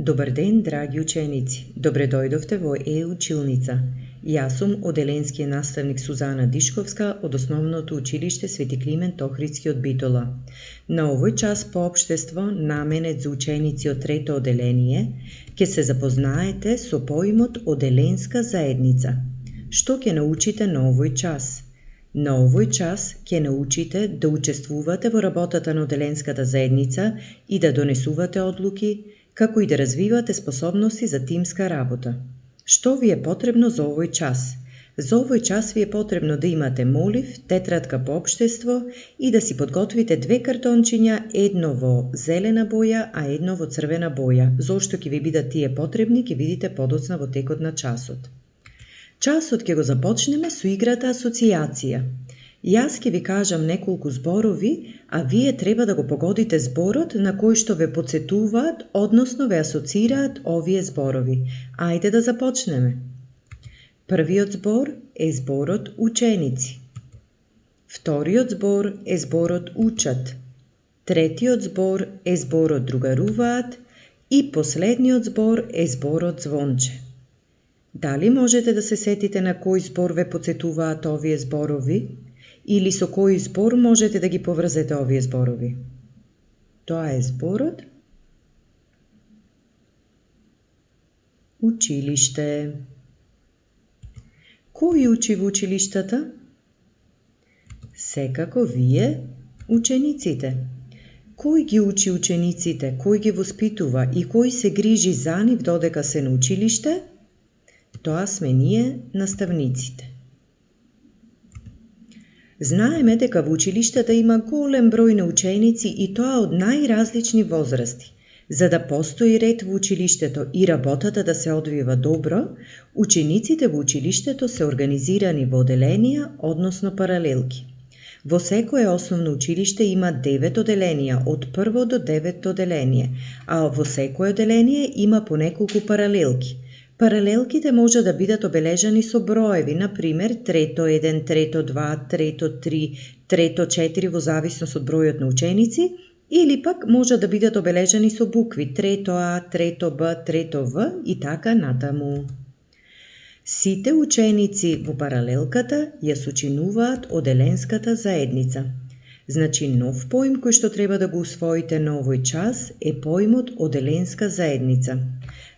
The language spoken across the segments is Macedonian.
Добар ден, драги ученици! Добре дојдовте во Училница. Јас сум оделенскиот наставник Сузана Дишковска од Основното училиште Свети Климент Охридски од Битола. На овој час по општество, наменет за ученици од трето оделение, ќе се запознаете со поимот оделенска заедница. Што ќе научите на овој час? На овој час ќе научите да учествувате во работата на оделенската заедница и да донесувате одлуки, како и да развивате способности за тимска работа. Што ви е потребно за овој час? За овој час ви е потребно да имате молив, тетрадка по општество и да си подготвите 2 картончиња, едно во зелена боја, а едно во црвена боја. Зошто ќе ви бидат тие потребни, ќе видите подоцна во текот на часот. Часот ќе го започнеме со играта асоцијација. Јас ќе ви кажам неколку зборови, а вие треба да го погодите зборот на кој што ве потсетуваат, односно ве асоцираат овие зборови. Ајде да започнеме. Првиот збор е зборот ученици. Вториот збор е зборот учат. Третиот збор е зборот другаруваат и последниот збор е зборот звонче. Дали можете да се сетите на кој збор ве потсетуваат овие зборови? Или со кој збор можете да ги поврзете овие зборови? Тоа е зборот училиште. Кој учи во училиштата? Секако вие, учениците. Кој ги учи учениците, кој ги воспитува и кој се грижи за нив додека се на училиште? Тоа сме ние, наставниците. Знаеме дека во училиштата има голем број на ученици и тоа од најразлични возрасти. За да постои ред во училиштето и работата да се одвива добро, учениците во училиштето се организирани во оделенија, односно паралелки. Во секое основно училиште има 9 оделенија, од прво до 9 оделение, а во секое оделение има по неколку паралелки. Паралелките може да бидат обележани со броеви, например, трето 1, трето 2, трето 3, трето 4 во зависност од бројот на ученици, или пак може да бидат обележани со букви трето А, трето Б, трето В и така натаму. Сите ученици во паралелката ја сочинуваат оделенската заедница. Значи, нов поим кој што треба да го усвоите на овој час е поимот оделенска заедница.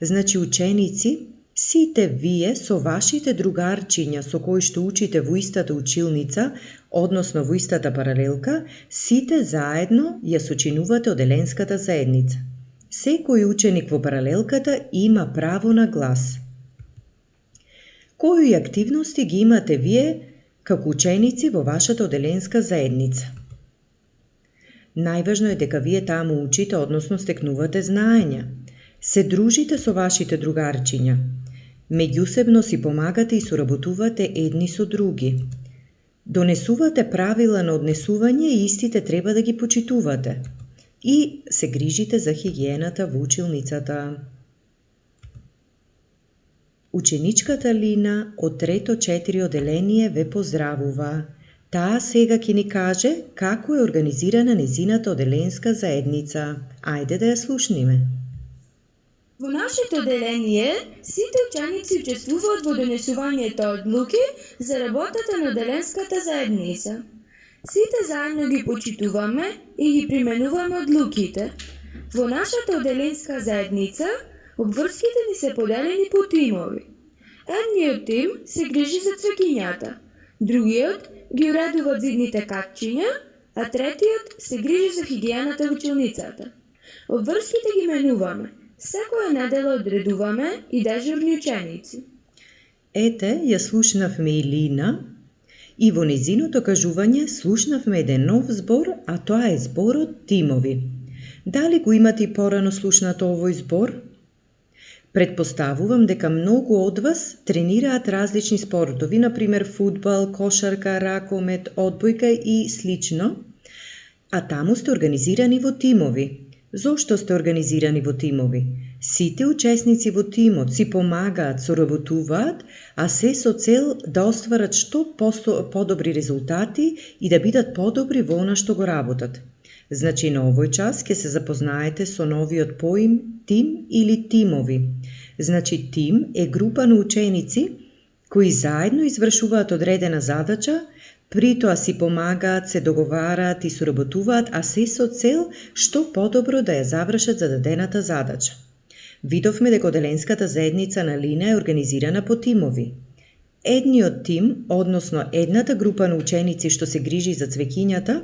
Значи, ученици, сите вие со вашите другарчиња со кои што учите во истата училница, односно во истата паралелка, сите заедно ја сочинувате оделенската заедница. Секој ученик во паралелката има право на глас. Кои активности ги имате вие како ученици во вашата оделенска заедница? Најважно е дека вие таму учите, односно стекнувате знаења. Се дружите со вашите другарчиња. Меѓусебно си помагате и соработувате едни со други. Донесувате правила на однесување и истите треба да ги почитувате. И се грижите за хигиената во училницата. Ученичката Лина од трето 4 оделение ве поздравува. Таа сега ќе ни каже како е организирана незината оделенска заедница. Ајде да ја слушниме. Во нашето оделение, сите ученици учествуваат во донесувањето одлуки за работата на оделенската заедница. Сите заедно ги почитуваме и ги применуваме одлуките. Во нашата оделенска заедница, обврските ни се поделени по тимови. Едниот тим се грижи за цвекињата, другиот ги уредува зидните катчиња, а третиот се грижи за хигиената во училницата. Обврските ги менуваме. Секоја недела одредуваме и дежурни ученици. Ете, ја слушнавме и Лина, и во незиното кажување слушнавме еден нов збор, а тоа е зборот тимови. Дали го имате и порано слушнато овој збор? Предпоставувам дека многу од вас тренираат различни спортови, например фудбал, кошарка, ракомет, одбојка и слично, а таму сте организирани во тимови. Зошто сте организирани во тимови? Сите учесници во тимот си помагаат, соработуваат, а се со цел да остварат што подобри резултати и да бидат подобри во она што го работат. Значи на овој час ќе се запознаете со новиот поим тим или тимови. Значи тим е група на ученици кои заедно извршуваат одредена задача, притоа си помагаат, се договараат и соработуваат, а се со цел што подобро да ја завршат зададената задача. Видовме дека оделенската заедница на Лина е организирана по тимови. Едниот тим, односно едната група на ученици што се грижи за цвеќињата,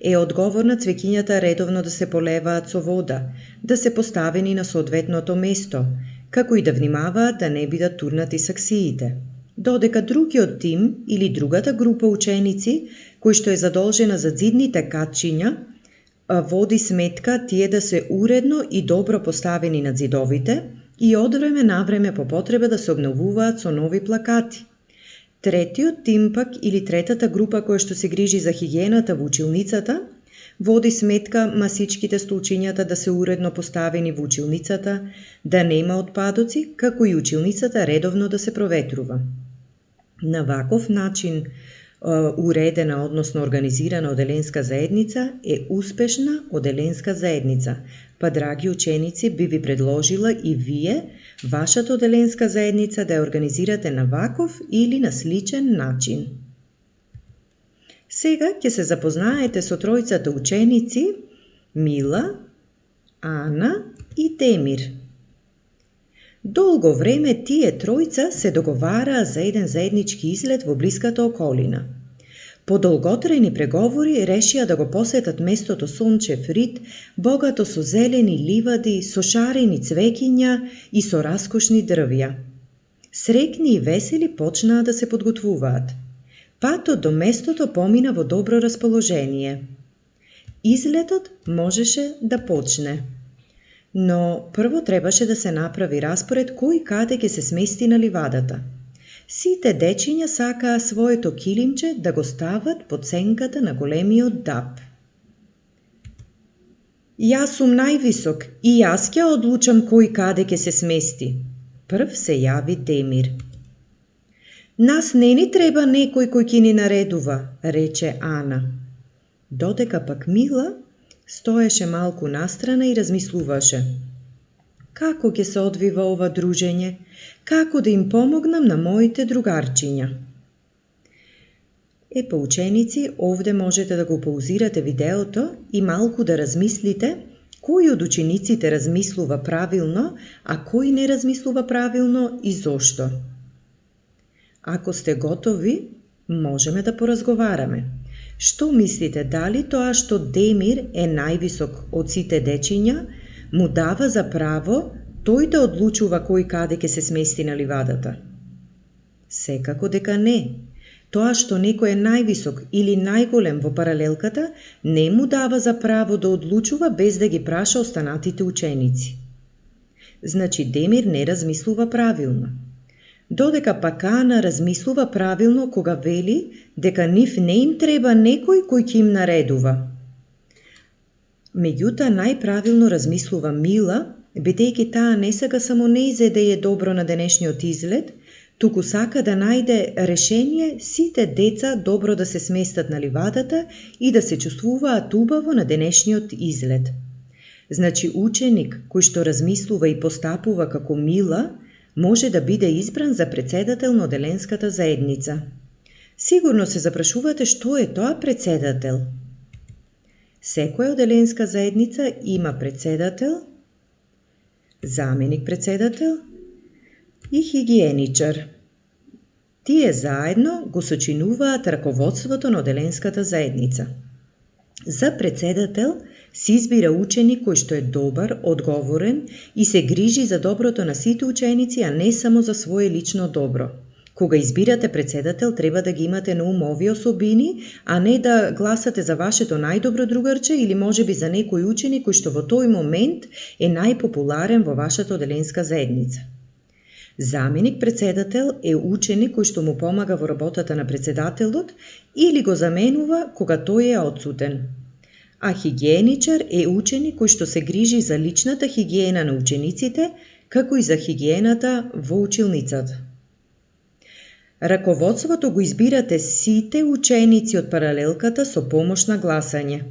е одговорна цвеќињата редовно да се полеваат со вода, да се поставени на соодветното место, како и да внимаваат да не бидат турнати саксиите. Додека другиот тим или другата група ученици, кој што е задолжена за зидните катчиња, води сметка тие да се уредно и добро поставени на зидовите и од време на време по потреба да се обновуваат со нови плакати. Третиот тим пак или третата група која што се грижи за хигиената во училницата, води сметка масичките столчињата да се уредно поставени во училницата, да нема отпадоци, како и училницата редовно да се проветрува. На ваков начин уредена, односно организирана оделенска заедница е успешна оделенска заедница. Па, драги ученици, би ви предложила и вие вашата оделенска заедница да ја организирате на ваков или на сличен начин. Сега ќе се запознаете со тројцата ученици Мила, Ана и Демир. Долго време тие тројца се договараа за еден заеднички излет во блиската околина. По долготрајни преговори решија да го посетат местото Сончев Рид, богато со зелени ливади, со шарени цвеќиња и со раскошни дрвја. Среќни и весели почнаа да се подготвуваат. Патот до местото помина во добро расположение. Излетот можеше да почне. Но прво требаше да се направи распоред кој каде ќе се смести на ливадата. Сите дечиња сакаа своето килимче да го стават под сенката на големиот даб. Јас сум највисок и јас ќе одлучам кој каде ќе се смести. Прв се јави Демир. Нас не ни треба некој кој ќе ни наредува, рече Ана. Додека пак Мила стоеше малку настрана и размислуваше. Како ќе се одвива ова дружење? Како да им помогнам на моите другарчиња? Па ученици, овде можете да го паузирате видеото и малку да размислите кој од учениците размислува правилно, а кој не размислува правилно и зошто. Ако сте готови, можеме да поразговараме. Што мислите, дали тоа што Демир е највисок од сите дечиња, му дава за право тој да одлучува кој каде ќе се смести на ливадата? Секако дека не. Тоа што некој е највисок или најголем во паралелката, не му дава за право да одлучува без да ги праша останатите ученици. Значи Демир не размислува правилно. Додека пак Ана размислува правилно кога вели дека нив не им треба некој кој ќе им наредува. Меѓутоа најправилно размислува Мила, бидејќи таа не сака само нејзе да е добро на денешниот излет, туку сака да најде решение сите деца добро да се сместат на ливадата и да се чувствуваат убаво на денешниот излет. Значи ученик кој што размислува и постапува како Мила, може да биде избран за председател на оделенската заедница. Сигурно се запрашувате што е тоа председател. Секоја оделенска заедница има председател, заменик председател и хигиеничар. Тие заедно го сочинуваат раководството на оделенската заедница. За председател се избира ученик кој што е добар, одговорен и се грижи за доброто на сите ученици, а не само за свое лично добро. Кога избирате председател, треба да ги имате на ум овие особини, а не да гласате за вашето најдобро другарче или можеби за некој ученик кој што во тој момент е најпопуларен во вашата оделенска заедница. Заменик председател е ученик кој што му помага во работата на председателот или го заменува кога тој е отсутен. А хигиеничар е ученик кој што се грижи за личната хигиена на учениците, како и за хигиената во училницата. Раководството го избирате сите ученици од паралелката со помош на гласање.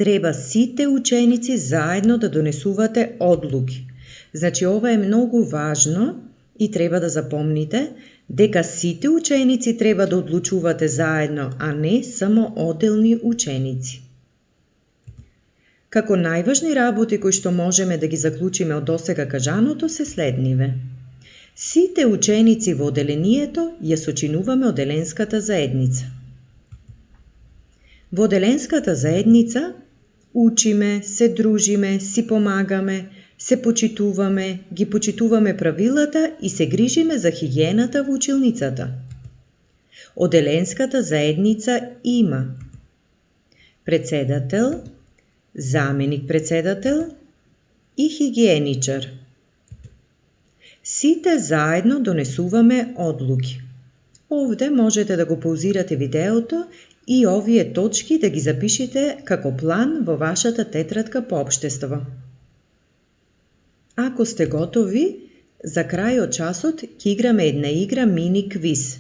треба сите ученици заедно да донесувате одлуки. Значи, ова е многу важно и треба да запомните дека сите ученици треба да одлучувате заедно, а не само одделни ученици. Како најважни работи кои што можеме да ги заклучиме од досега кажаното се следниве. Сите ученици во одделението ја сочинуваме одделенската заедница. Во одделенската заедница учиме, се дружиме, си помагаме, се почитуваме, ги почитуваме правилата и се грижиме за хигиената во училницата. Одделенската заедница има председател, заменик председател и хигиеничар. Сите заедно донесуваме одлуки. Овде можете да го паузирате видеото и овие точки да ги запишете како план во вашата тетрадка по општество. Ако сте готови, за крај од часот ќе играме една игра мини квиз.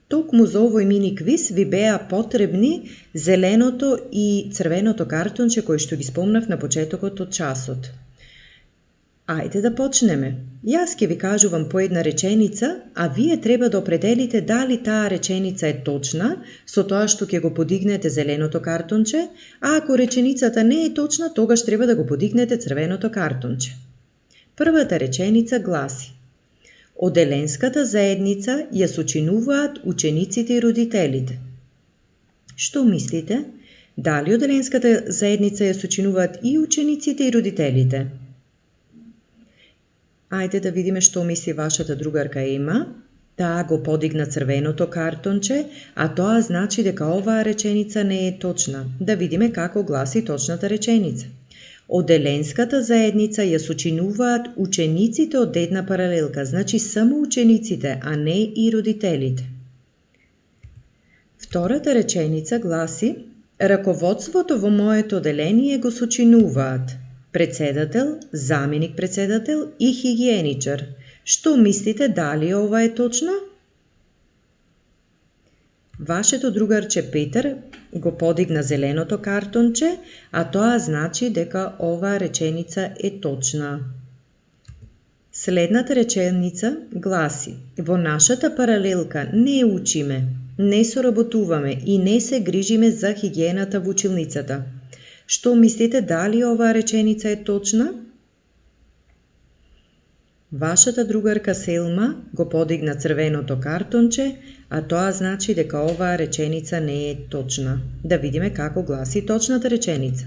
Токму за овој мини квиз ви беа потребни зеленото и црвеното картонче кои што ги спомнав на почетокот од часот. Ајде да почнеме. Јас ќе ви кажувам по една реченица, а вие треба да определите дали таа реченица е точна со тоа што ќе го подигнете зеленото картонче, а ако реченицата не е точна, тогаш треба да го подигнете црвеното картонче. Првата реченица гласи: Одделенската заедница ја сочинуваат учениците и родителите. Што мислите? Дали одделенската заедница ја сочинуваат и учениците и родителите? Ајде да видиме што мисли вашата другарка Ема. Таа го подигна црвеното картонче, а тоа значи дека оваа реченица не е точна. Да видиме како гласи точната реченица. Одделенската заедница ја сочинуваат учениците од една паралелка, значи само учениците, а не и родителите. Втората реченица гласи: раководството во моето одделение го сочинуваат председател, заменик председател и хигиеничар. Што мислите, дали ова е точно? Вашето другарче Петар го подигна зеленото картонче, а тоа значи дека оваа реченица е точна. Следната реченица гласи: во нашата паралелка не учиме, не соработуваме и не се грижиме за хигиената во училницата. Што мислите, дали оваа реченица е точна? Вашата другарка Селма го подигна црвеното картонче, а тоа значи дека оваа реченица не е точна. Да видиме како гласи точната реченица.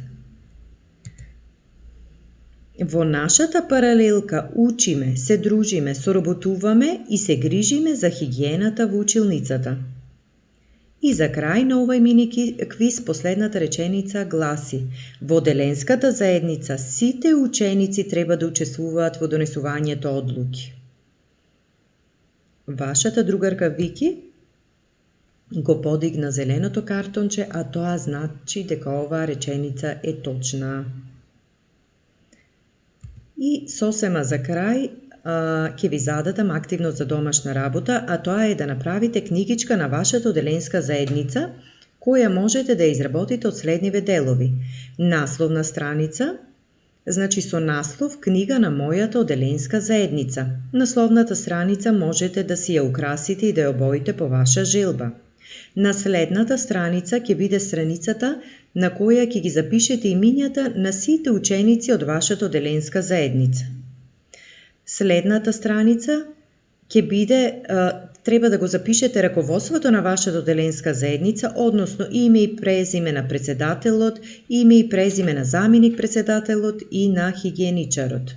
Во нашата паралелка учиме, се дружиме, соработуваме и се грижиме за хигиената во училницата. И за крај на овој мини квиз последната реченица гласи: во одделенската заедница сите ученици треба да учествуваат во донесувањето одлуки. Вашата другарка Вики го подигна зеленото картонче, а тоа значи дека оваа реченица е точна. И сосема за крај ќе ви зададам активност за домашна работа, а тоа е да направите книгичка на вашата одделенска заедница, која можете да ја изработите од следниве делови. Насловна страница, значи со наслов книга на мојата одделенска заедница. Насловната страница можете да си ја украсите и да ја обоите по ваша желба. На следната страница ќе биде страницата на која ќе ги запишете имињата на сите ученици од вашата одделенска заедница. Следната страница ќе биде, треба да го запишете раководството на вашата одделенска заедница, односно име и презиме на председателот, име и презиме на заменик председателот и на хигиеничарот.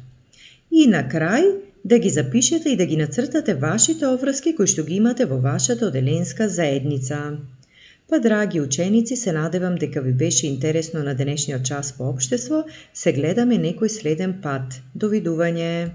И на крај да ги запишете и да ги нацртате вашите обврски кои што ги имате во вашата одделенска заедница. Па, драги ученици, се надевам дека ви беше интересно на денешниот час по општество. Се гледаме некој следен пат. Довидување!